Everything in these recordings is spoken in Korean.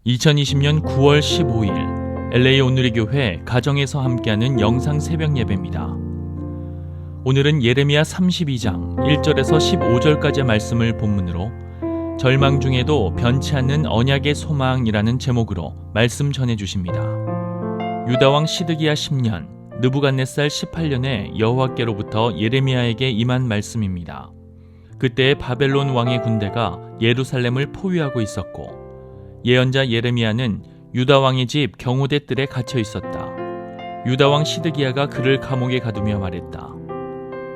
2020년 9월 15일 LA 온누리 교회 가정에서 함께하는 영상 새벽 예배입니다. 오늘은 예레미야 32장 1절에서 15절까지의 말씀을 본문으로 절망 중에도 변치 않는 언약의 소망이라는 제목으로 말씀 전해 주십니다. 유다왕 시드기야 10년, 느부갓네살 18년에 여호와께로부터 예레미야에게 임한 말씀입니다. 그때 바벨론 왕의 군대가 예루살렘을 포위하고 있었고 예언자 예레미야는 유다 왕의 집 경호대 뜰에 갇혀 있었다. 유다 왕 시드기야가 그를 감옥에 가두며 말했다.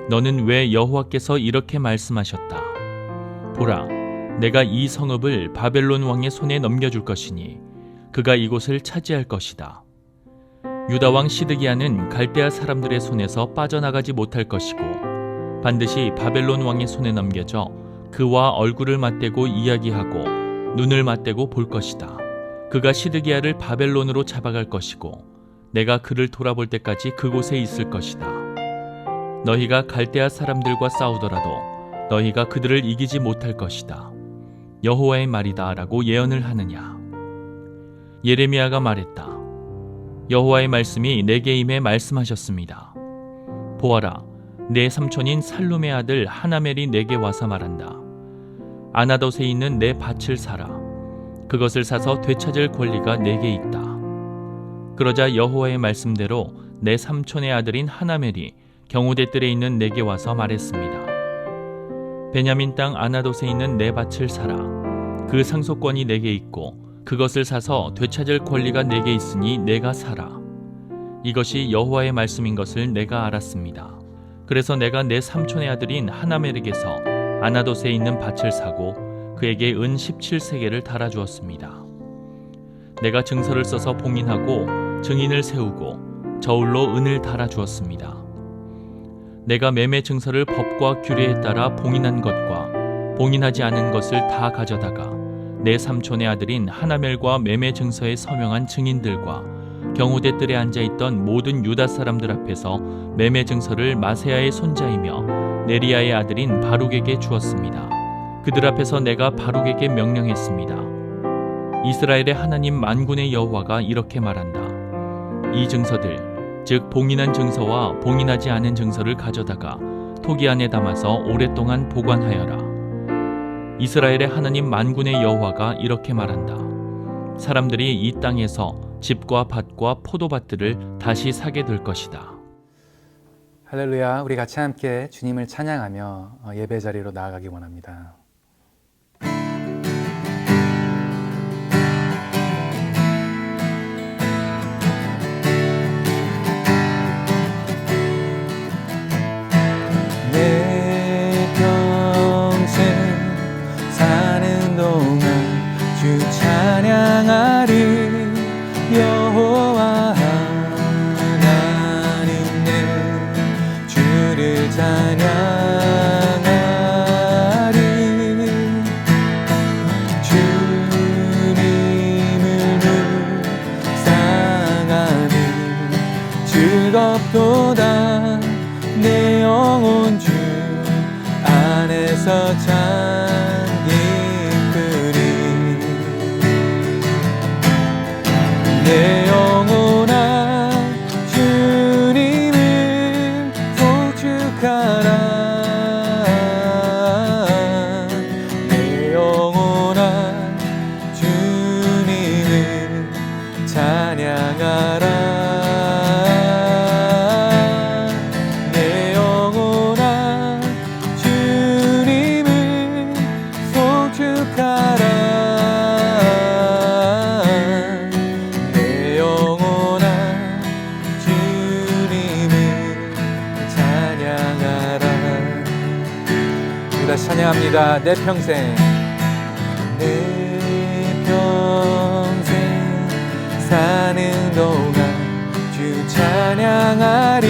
너는 왜 여호와께서 이렇게 말씀하셨다. 보라, 내가 이 성읍을 바벨론 왕의 손에 넘겨줄 것이니 그가 이곳을 차지할 것이다. 유다 왕 시드기야는 갈대아 사람들의 손에서 빠져나가지 못할 것이고 반드시 바벨론 왕의 손에 넘겨져 그와 얼굴을 맞대고 이야기하고 눈을 맞대고 볼 것이다. 그가 시드기야를 바벨론으로 잡아갈 것이고 내가 그를 돌아볼 때까지 그곳에 있을 것이다. 너희가 갈대아 사람들과 싸우더라도 너희가 그들을 이기지 못할 것이다. 여호와의 말이다 라고 예언을 하느냐. 예레미야가 말했다. 여호와의 말씀이 내게 임해 말씀하셨습니다. 보아라, 내 삼촌인 살룸의 아들 하나멜이 내게 와서 말한다. 아나돗에 있는 내 밭을 사라. 그것을 사서 되찾을 권리가 내게 있다. 그러자 여호와의 말씀대로 내 삼촌의 아들인 하나멜이 경호대 뜰에 있는 내게 와서 말했습니다. 베냐민 땅 아나돗에 있는 내 밭을 사라. 그 상속권이 내게 있고 그것을 사서 되찾을 권리가 내게 있으니 내가 사라. 이것이 여호와의 말씀인 것을 내가 알았습니다. 그래서 내가 내 삼촌의 아들인 하나멜에게서 아나돗에 있는 밭을 사고 그에게 은 17세겔을 달아주었습니다. 내가 증서를 써서 봉인하고 증인을 세우고 저울로 은을 달아주었습니다. 내가 매매 증서를 법과 규례에 따라 봉인한 것과 봉인하지 않은 것을 다 가져다가 내 삼촌의 아들인 하나멜과 매매 증서에 서명한 증인들과 경호대 뜰에 앉아있던 모든 유다 사람들 앞에서 매매 증서를 마세야의 손자이며 네리야의 아들인 바룩에게 주었습니다. 그들 앞에서 내가 바룩에게 명령했습니다. 이스라엘의 하나님 만군의 여호와가 이렇게 말한다. 이 증서들, 즉 봉인한 증서와 봉인하지 않은 증서를 가져다가 토기 안에 담아서 오랫동안 보관하여라. 이스라엘의 하나님 만군의 여호와가 이렇게 말한다. 사람들이 이 땅에서 집과 밭과 포도밭들을 다시 사게 될 것이다. 할렐루야, 우리 같이 함께 주님을 찬양하며 예배 자리로 나아가기 원합니다. 내 평생 사는 동안 주 찬양하리. 여호와 하나님 내 주를 찬양하리. 주님을 묵상하니 즐겁도다. 내 영혼 주 안에서 찬기쁘리. 내 영혼아 주님을 송축하라. 내 영혼아 주님을 찬양하라. 내 영혼아 주님을 송축하라. 다시 찬양합니다. 내 평생 사는 동안 주 찬양하리.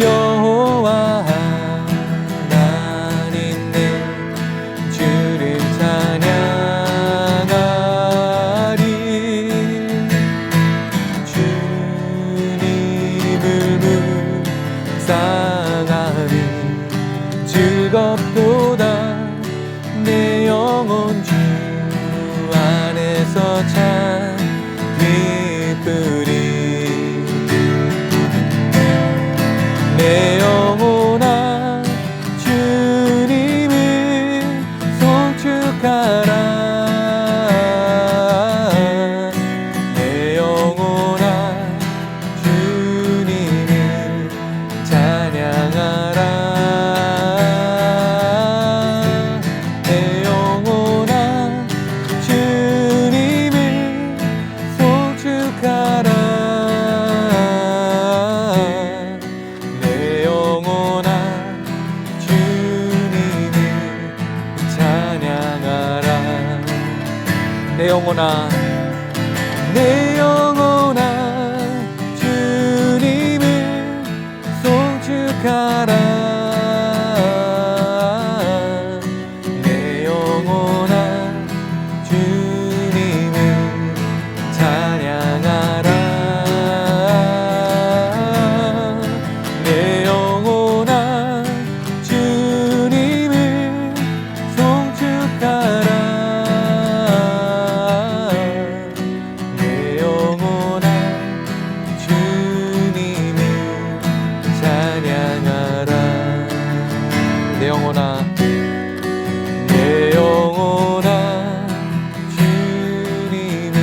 여호와 하나님 내 주를 찬양하리. 주님을 묵상하리. 즐겁도다. 내 영혼아 내 영혼아 주님을 송축하라 내 영혼아 주님을 찬양하라 내 영혼아 주님을 송축하라 내 영혼아 주님을 찬양하라 내 영혼아 내 영혼아 주님을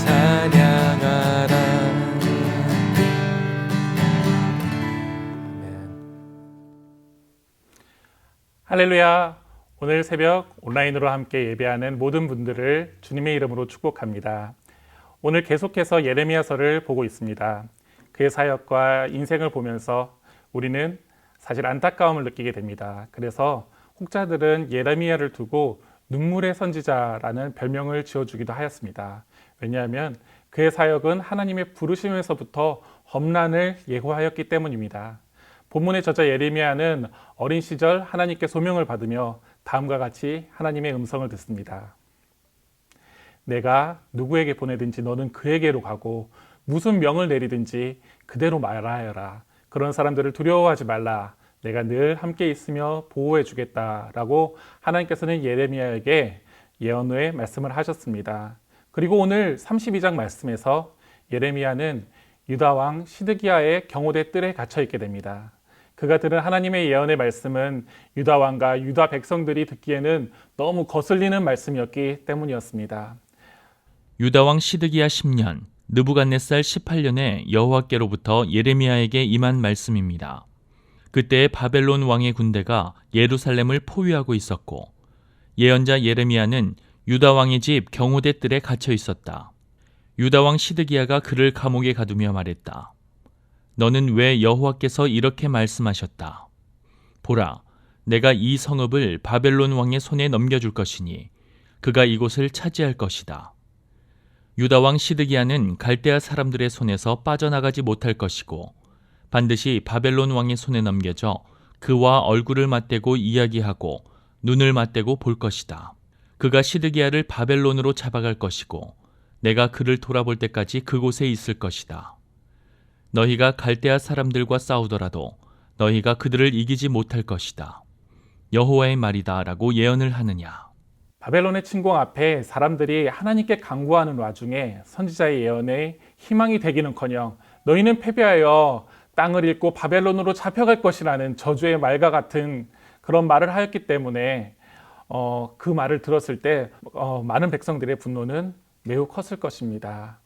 찬양하라 할렐루야. 오늘 새벽 온라인으로 함께 예배하는 모든 분들을 주님의 이름으로 축복합니다. 오늘 계속해서 예레미야서를 보고 있습니다. 그의 사역과 인생을 보면서 우리는 사실 안타까움을 느끼게 됩니다. 그래서 혹자들은 예레미야를 두고 눈물의 선지자라는 별명을 지어주기도 하였습니다. 왜냐하면 그의 사역은 하나님의 부르심에서부터 험난을 예고하였기 때문입니다. 본문의 저자 예레미야는 어린 시절 하나님께 소명을 받으며 다음과 같이 하나님의 음성을 듣습니다. 내가 누구에게 보내든지 너는 그에게로 가고 무슨 명을 내리든지 그대로 말하여라. 그런 사람들을 두려워하지 말라. 내가 늘 함께 있으며 보호해 주겠다라고 하나님께서는 예레미야에게 예언의 말씀을 하셨습니다. 그리고 오늘 32장 말씀에서 예레미야는 유다 왕 시드기야의 경호대 뜰에 갇혀 있게 됩니다. 그가 들은 하나님의 예언의 말씀은 유다 왕과 유다 백성들이 듣기에는 너무 거슬리는 말씀이었기 때문이었습니다. 유다 왕 시드기야 10년, 느부갓네살 18년에 여호와께로부터 예레미야에게 임한 말씀입니다. 그때 바벨론 왕의 군대가 예루살렘을 포위하고 있었고 예언자 예레미야는 유다 왕의 집 경호대 뜰에 갇혀 있었다. 유다 왕 시드기야가 그를 감옥에 가두며 말했다. 너는 왜 여호와께서 이렇게 말씀하셨다. 보라, 내가 이 성읍을 바벨론 왕의 손에 넘겨줄 것이니 그가 이곳을 차지할 것이다. 유다 왕 시드기야는 갈대아 사람들의 손에서 빠져나가지 못할 것이고 반드시 바벨론 왕의 손에 넘겨져 그와 얼굴을 맞대고 이야기하고 눈을 맞대고 볼 것이다. 그가 시드기야를 바벨론으로 잡아갈 것이고 내가 그를 돌아볼 때까지 그곳에 있을 것이다. 너희가 갈대아 사람들과 싸우더라도 너희가 그들을 이기지 못할 것이다. 여호와의 말이다 라고 예언을 하느냐. 바벨론의 침공 앞에 사람들이 하나님께 간구하는 와중에 선지자의 예언에 희망이 되기는커녕 너희는 패배하여 땅을 잃고 바벨론으로 잡혀갈 것이라는 저주의 말과 같은 그런 말을 하였기 때문에 그 말을 들었을 때 많은 백성들의 분노는 매우 컸을 것입니다.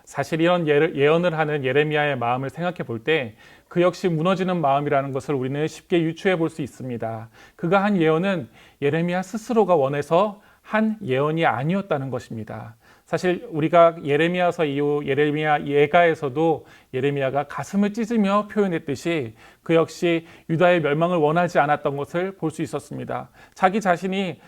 사실 이런 예언을 하는 예레미야의 마음을 생각해 볼 때 그 역시 무너지는 마음이라는 것을 우리는 쉽게 유추해 볼 수 있습니다. 그가 한 예언은 예레미야 스스로가 원해서 한 예언이 아니었다는 것입니다. 사실 우리가 예레미야서 이후 예레미야 예가에서도 예레미야가 가슴을 찢으며 표현했듯이 그 역시 유다의 멸망을 원하지 않았던 것을 볼 수 있었습니다. 자기 자신이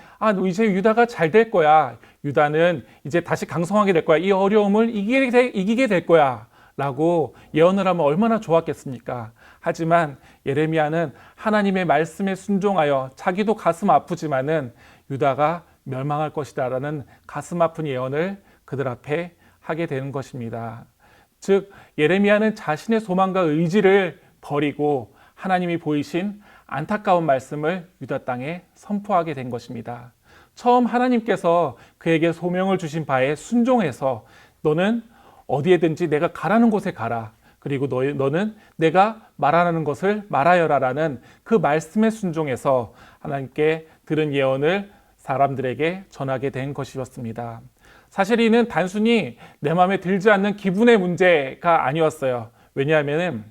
이제 유다가 잘 될 거야. 유다는 이제 다시 강성하게 될 거야. 이 어려움을 이기게 될 거야. 라고 예언을 하면 얼마나 좋았겠습니까? 하지만 예레미야는 하나님의 말씀에 순종하여 자기도 가슴 아프지만은 유다가 멸망할 것이다 라는 가슴 아픈 예언을 그들 앞에 하게 되는 것입니다. 즉 예레미야는 자신의 소망과 의지를 버리고 하나님이 보이신 안타까운 말씀을 유다 땅에 선포하게 된 것입니다. 처음 하나님께서 그에게 소명을 주신 바에 순종해서 너는 어디에든지 내가 가라는 곳에 가라. 그리고 너는 내가 말하는 것을 말하여라라는 그 말씀에 순종해서 하나님께 들은 예언을 사람들에게 전하게 된 것이었습니다. 사실 이는 단순히 내 마음에 들지 않는 기분의 문제가 아니었어요. 왜냐하면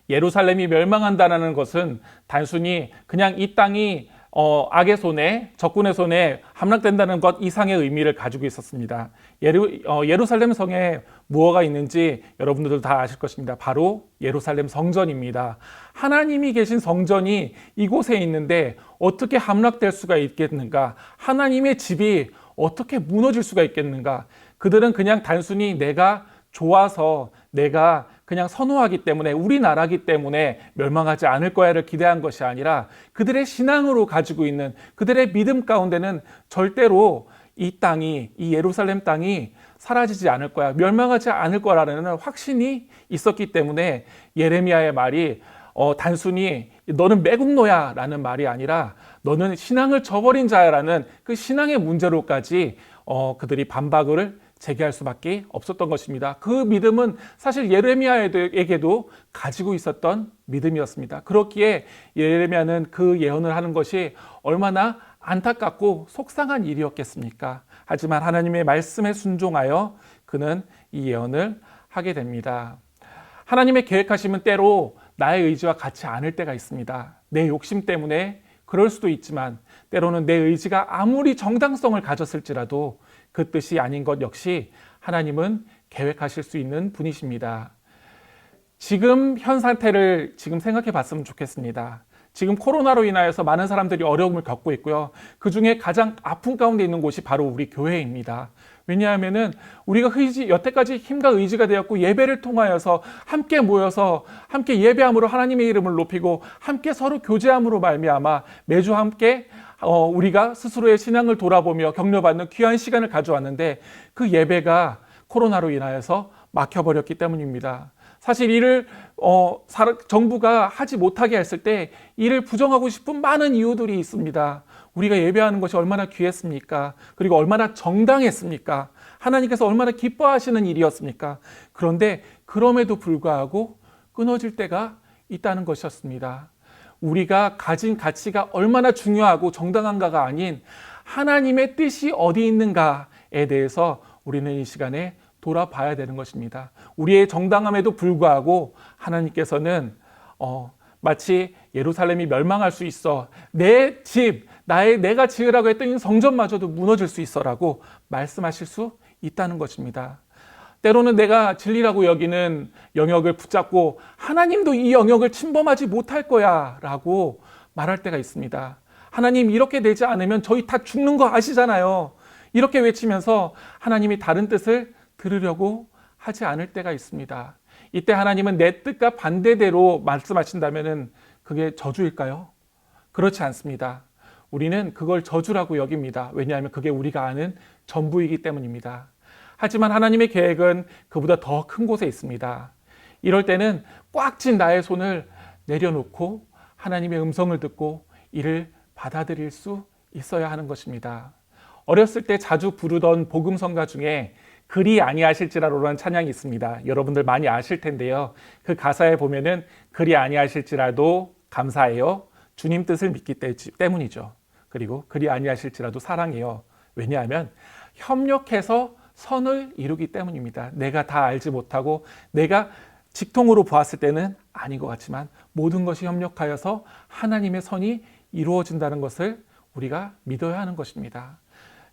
예루살렘이 멸망한다는 것은 단순히 그냥 이 땅이 악의 손에, 적군의 손에 함락된다는 것 이상의 의미를 가지고 있었습니다. 예루살렘 성에 무엇가 있는지 여러분들도 다 아실 것입니다. 바로 예루살렘 성전입니다. 하나님이 계신 성전이 이곳에 있는데 어떻게 함락될 수가 있겠는가? 하나님의 집이 어떻게 무너질 수가 있겠는가? 그들은 그냥 단순히 내가 좋아서, 내가 그냥 선호하기 때문에, 우리나라기 때문에 멸망하지 않을 거야를 기대한 것이 아니라 그들의 신앙으로 가지고 있는 그들의 믿음 가운데는 절대로 이 땅이, 이 예루살렘 땅이 사라지지 않을 거야, 멸망하지 않을 거라는 확신이 있었기 때문에 예레미야의 말이 단순히 너는 매국노야 라는 말이 아니라 너는 신앙을 저버린 자야라는 그 신앙의 문제로까지 그들이 반박을 제기할 수밖에 없었던 것입니다. 그 믿음은 사실 예레미야에게도 가지고 있었던 믿음이었습니다. 그렇기에 예레미야는 그 예언을 하는 것이 얼마나 안타깝고 속상한 일이었겠습니까? 하지만 하나님의 말씀에 순종하여 그는 이 예언을 하게 됩니다. 하나님의 계획하심은 때로 나의 의지와 같지 않을 때가 있습니다. 내 욕심 때문에 그럴 수도 있지만 때로는 내 의지가 아무리 정당성을 가졌을지라도 그 뜻이 아닌 것 역시 하나님은 계획하실 수 있는 분이십니다. 지금 현 상태를 지금 생각해 봤으면 좋겠습니다. 지금 코로나로 인하여서 많은 사람들이 어려움을 겪고 있고요. 그 중에 가장 아픈 가운데 있는 곳이 바로 우리 교회입니다. 왜냐하면은 우리가 여태까지 힘과 의지가 되었고 예배를 통하여서 함께 모여서 함께 예배함으로 하나님의 이름을 높이고 함께 서로 교제함으로 말미암아 매주 함께 우리가 스스로의 신앙을 돌아보며 격려받는 귀한 시간을 가져왔는데 그 예배가 코로나로 인하여서 막혀버렸기 때문입니다. 사실 이를 정부가 하지 못하게 했을 때 이를 부정하고 싶은 많은 이유들이 있습니다. 우리가 예배하는 것이 얼마나 귀했습니까? 그리고 얼마나 정당했습니까? 하나님께서 얼마나 기뻐하시는 일이었습니까? 그런데 그럼에도 불구하고 끊어질 때가 있다는 것이었습니다. 우리가 가진 가치가 얼마나 중요하고 정당한가가 아닌 하나님의 뜻이 어디 있는가에 대해서 우리는 이 시간에 돌아봐야 되는 것입니다. 우리의 정당함에도 불구하고 하나님께서는 마치 예루살렘이 멸망할 수 있어, 내 집, 내가 지으라고 했던 이 성전마저도 무너질 수 있어라고 말씀하실 수 있다는 것입니다. 때로는 내가 진리라고 여기는 영역을 붙잡고 하나님도 이 영역을 침범하지 못할 거야 라고 말할 때가 있습니다. 하나님, 이렇게 되지 않으면 저희 다 죽는 거 아시잖아요. 이렇게 외치면서 하나님이 다른 뜻을 들으려고 하지 않을 때가 있습니다. 이때 하나님은 내 뜻과 반대대로 말씀하신다면 그게 저주일까요? 그렇지 않습니다. 우리는 그걸 저주라고 여깁니다. 왜냐하면 그게 우리가 아는 전부이기 때문입니다. 하지만 하나님의 계획은 그보다 더 큰 곳에 있습니다. 이럴 때는 꽉 쥔 나의 손을 내려놓고 하나님의 음성을 듣고 이를 받아들일 수 있어야 하는 것입니다. 어렸을 때 자주 부르던 복음성가 중에 그리 아니하실지라도라는 찬양이 있습니다. 여러분들 많이 아실 텐데요. 그 가사에 보면은 그리 아니하실지라도 감사해요. 주님 뜻을 믿기 때문이죠. 그리고 그리 아니하실지라도 사랑해요. 왜냐하면 협력해서 선을 이루기 때문입니다. 내가 다 알지 못하고 내가 직통으로 보았을 때는 아닌 것 같지만 모든 것이 협력하여서 하나님의 선이 이루어진다는 것을 우리가 믿어야 하는 것입니다.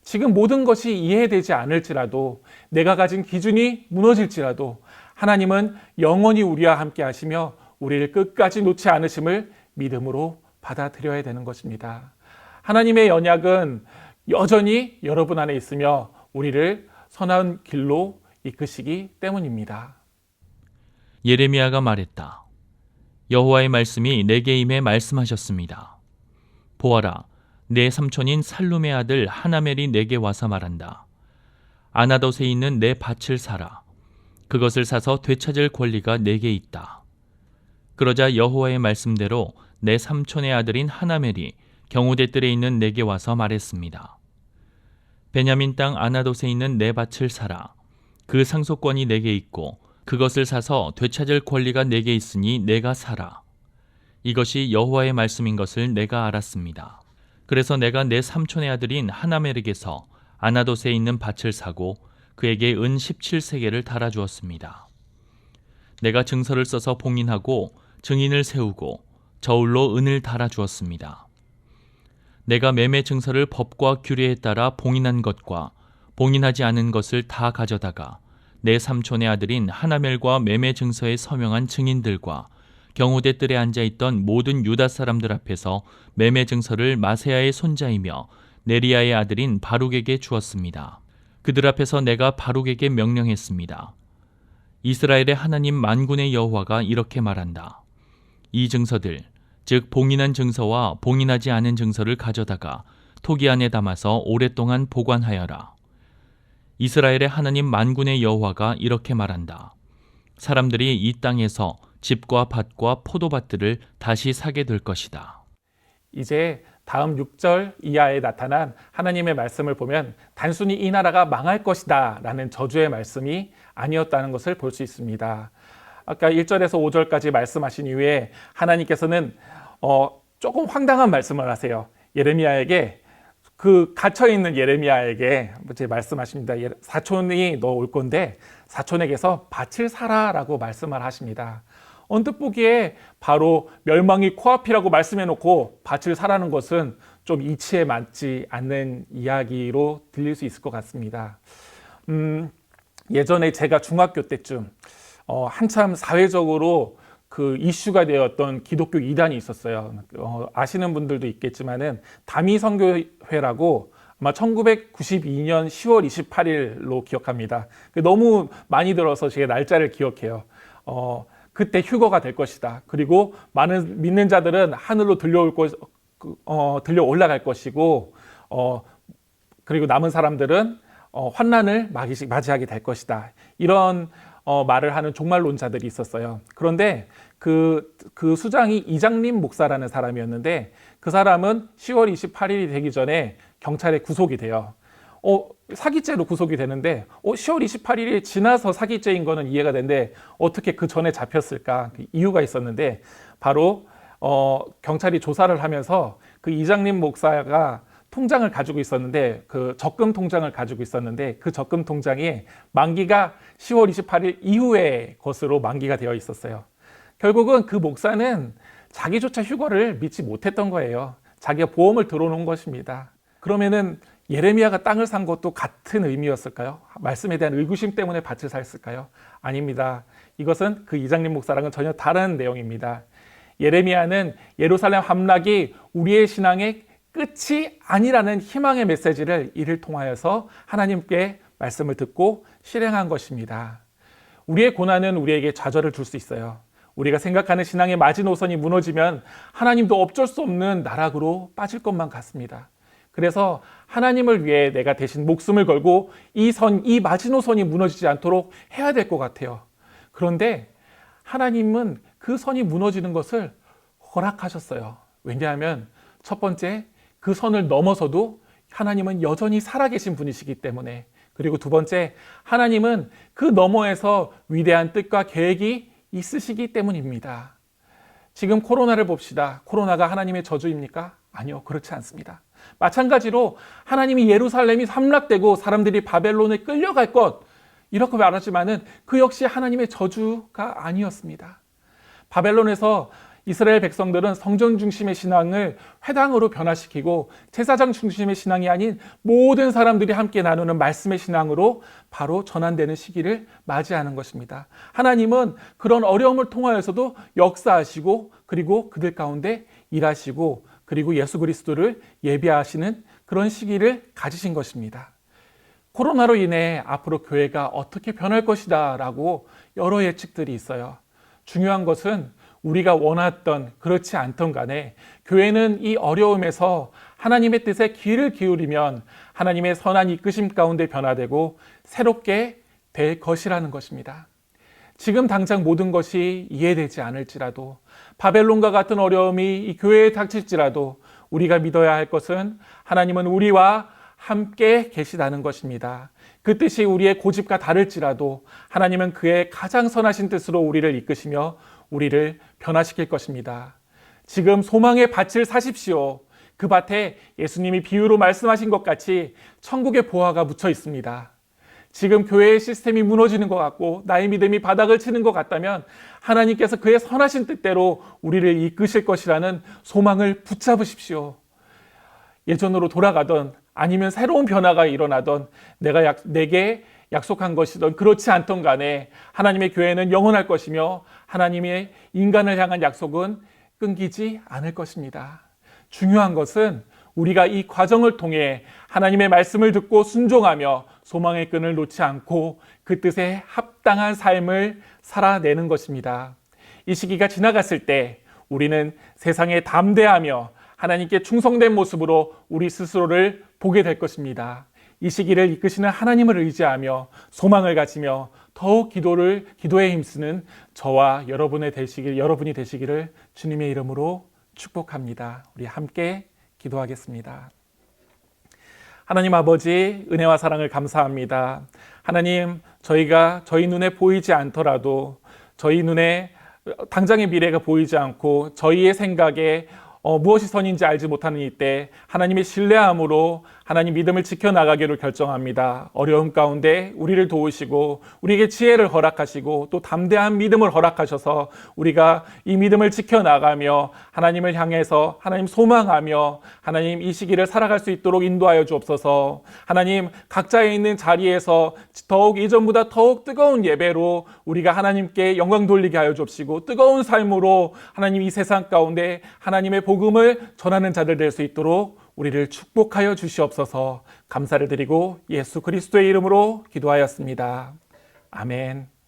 지금 모든 것이 이해되지 않을지라도 내가 가진 기준이 무너질지라도 하나님은 영원히 우리와 함께 하시며 우리를 끝까지 놓지 않으심을 믿음으로 받아들여야 되는 것입니다. 하나님의 언약은 여전히 여러분 안에 있으며 우리를 선한 길로 이끄시기 때문입니다. 예레미야가 말했다. 여호와의 말씀이 내게 임해 말씀하셨습니다. 보아라, 내 삼촌인 살룸의 아들 하나멜이 내게 와서 말한다. 아나돗에 있는 내 밭을 사라. 그것을 사서 되찾을 권리가 내게 있다. 그러자 여호와의 말씀대로 내 삼촌의 아들인 하나멜이 경우대 뜰에 있는 내게 와서 말했습니다. 베냐민 땅 아나돗에 있는 내 밭을 사라. 그 상속권이 내게 있고 그것을 사서 되찾을 권리가 내게 있으니 내가 사라. 이것이 여호와의 말씀인 것을 내가 알았습니다. 그래서 내가 내 삼촌의 아들인 하나멜에게서 아나돗에 있는 밭을 사고 그에게 은 17세겔을 달아주었습니다. 내가 증서를 써서 봉인하고 증인을 세우고 저울로 은을 달아주었습니다. 내가 매매 증서를 법과 규례에 따라 봉인한 것과 봉인하지 않은 것을 다 가져다가 내 삼촌의 아들인 하나멜과 매매 증서에 서명한 증인들과 경호대 뜰에 앉아있던 모든 유다 사람들 앞에서 매매 증서를 마세야의 손자이며 네리야의 아들인 바룩에게 주었습니다. 그들 앞에서 내가 바룩에게 명령했습니다. 이스라엘의 하나님 만군의 여호와가 이렇게 말한다. 이 증서들, 즉 봉인한 증서와 봉인하지 않은 증서를 가져다가 토기 안에 담아서 오랫동안 보관하여라. 이스라엘의 하나님 만군의 여호와가 이렇게 말한다. 사람들이 이 땅에서 집과 밭과 포도밭들을 다시 사게 될 것이다. 이제 다음 6절 이하에 나타난 하나님의 말씀을 보면 단순히 이 나라가 망할 것이다 라는 저주의 말씀이 아니었다는 것을 볼 수 있습니다. 아까 1절에서 5절까지 말씀하신 이후에 하나님께서는 조금 황당한 말씀을 하세요. 예레미야에게, 그 갇혀있는 예레미야에게 이제 말씀하십니다. 사촌이 너 올 건데 사촌에게서 밭을 사라라고 말씀을 하십니다. 언뜻 보기에 바로 멸망이 코앞이라고 말씀해놓고 밭을 사라는 것은 좀 이치에 맞지 않는 이야기로 들릴 수 있을 것 같습니다. 예전에 제가 중학교 때쯤 한참 사회적으로 그 이슈가 되었던 기독교 이단이 있었어요. 아시는 분들도 있겠지만은 다미선교회라고 아마 1992년 10월 28일로 기억합니다. 너무 많이 들어서 제가 날짜를 기억해요. 그때 휴거가 될 것이다. 그리고 많은 믿는 자들은 하늘로 들려 올라갈 것이고, 그리고 남은 사람들은 환난을 맞이하게 될 것이다. 이런 말을 하는 종말론자들이 있었어요. 그런데 그 수장이 이장림 목사라는 사람이었는데 그 사람은 10월 28일이 되기 전에 경찰에 구속이 돼요. 사기죄로 구속이 되는데 10월 28일이 지나서 사기죄인 거는 이해가 되는데 어떻게 그 전에 잡혔을까? 그 이유가 있었는데 바로 경찰이 조사를 하면서 그 이장림 목사가 통장을 가지고 있었는데 그 적금 통장을 가지고 있었는데 그 적금 통장이 만기가 10월 28일 이후의 것으로 만기가 되어 있었어요. 결국은 그 목사는 자기조차 휴거를 믿지 못했던 거예요. 자기가 보험을 들어놓은 것입니다. 그러면은 예레미야가 땅을 산 것도 같은 의미였을까요? 말씀에 대한 의구심 때문에 밭을 샀을까요? 아닙니다. 이것은 그 이장림 목사랑은 전혀 다른 내용입니다. 예레미야는 예루살렘 함락이 우리의 신앙의 끝이 아니라는 희망의 메시지를 이를 통하여서 하나님께 말씀을 듣고 실행한 것입니다. 우리의 고난은 우리에게 좌절을 줄 수 있어요. 우리가 생각하는 신앙의 마지노선이 무너지면 하나님도 어쩔 수 없는 나락으로 빠질 것만 같습니다. 그래서 하나님을 위해 내가 대신 목숨을 걸고 이 마지노선이 무너지지 않도록 해야 될 것 같아요. 그런데 하나님은 그 선이 무너지는 것을 허락하셨어요. 왜냐하면 첫 번째, 그 선을 넘어서도 하나님은 여전히 살아계신 분이시기 때문에, 그리고 두 번째, 하나님은 그 너머에서 위대한 뜻과 계획이 있으시기 때문입니다. 지금 코로나를 봅시다. 코로나가 하나님의 저주입니까? 아니요, 그렇지 않습니다. 마찬가지로 하나님이 예루살렘이 함락되고 사람들이 바벨론에 끌려갈 것, 이렇게 말하지만은 그 역시 하나님의 저주가 아니었습니다. 바벨론에서 이스라엘 백성들은 성전 중심의 신앙을 회당으로 변화시키고 제사장 중심의 신앙이 아닌 모든 사람들이 함께 나누는 말씀의 신앙으로 바로 전환되는 시기를 맞이하는 것입니다. 하나님은 그런 어려움을 통하여서도 역사하시고 그리고 그들 가운데 일하시고 그리고 예수 그리스도를 예비하시는 그런 시기를 가지신 것입니다. 코로나로 인해 앞으로 교회가 어떻게 변할 것이다 라고 여러 예측들이 있어요. 중요한 것은 우리가 원했던 그렇지 않던 간에 교회는 이 어려움에서 하나님의 뜻에 귀를 기울이면 하나님의 선한 이끄심 가운데 변화되고 새롭게 될 것이라는 것입니다. 지금 당장 모든 것이 이해되지 않을지라도, 바벨론과 같은 어려움이 이 교회에 닥칠지라도 우리가 믿어야 할 것은 하나님은 우리와 함께 계시다는 것입니다. 그 뜻이 우리의 고집과 다를지라도 하나님은 그의 가장 선하신 뜻으로 우리를 이끄시며 우리를 변화시킬 것입니다. 지금 소망의 밭을 사십시오. 그 밭에 예수님이 비유로 말씀하신 것 같이 천국의 보화가 묻혀 있습니다. 지금 교회의 시스템이 무너지는 것 같고 나의 믿음이 바닥을 치는 것 같다면 하나님께서 그의 선하신 뜻대로 우리를 이끄실 것이라는 소망을 붙잡으십시오. 예전으로 돌아가던 아니면 새로운 변화가 일어나던 내게 약속한 것이든 그렇지 않던 간에 하나님의 교회는 영원할 것이며 하나님의 인간을 향한 약속은 끊기지 않을 것입니다. 중요한 것은 우리가 이 과정을 통해 하나님의 말씀을 듣고 순종하며 소망의 끈을 놓지 않고 그 뜻에 합당한 삶을 살아내는 것입니다. 이 시기가 지나갔을 때 우리는 세상에 담대하며 하나님께 충성된 모습으로 우리 스스로를 보게 될 것입니다. 이 시기를 이끄시는 하나님을 의지하며 소망을 가지며 더욱 기도에 힘쓰는 저와 여러분이 되시기를 주님의 이름으로 축복합니다. 우리 함께 기도하겠습니다. 하나님 아버지, 은혜와 사랑을 감사합니다. 하나님, 저희가 저희 눈에 보이지 않더라도 저희 눈에 당장의 미래가 보이지 않고 저희의 생각에 무엇이 선인지 알지 못하는 이때 하나님의 신뢰함으로 하나님 믿음을 지켜나가기로 결정합니다. 어려움 가운데 우리를 도우시고 우리에게 지혜를 허락하시고 또 담대한 믿음을 허락하셔서 우리가 이 믿음을 지켜나가며 하나님을 향해서 하나님 소망하며 하나님 이 시기를 살아갈 수 있도록 인도하여 주옵소서. 하나님 각자에 있는 자리에서 더욱 이전보다 더욱 뜨거운 예배로 우리가 하나님께 영광 돌리게 하여 주옵시고 뜨거운 삶으로 하나님 이 세상 가운데 하나님의 복음을 전하는 자들 될 수 있도록 우리를 축복하여 주시옵소서. 감사를 드리고 예수 그리스도의 이름으로 기도하였습니다. 아멘.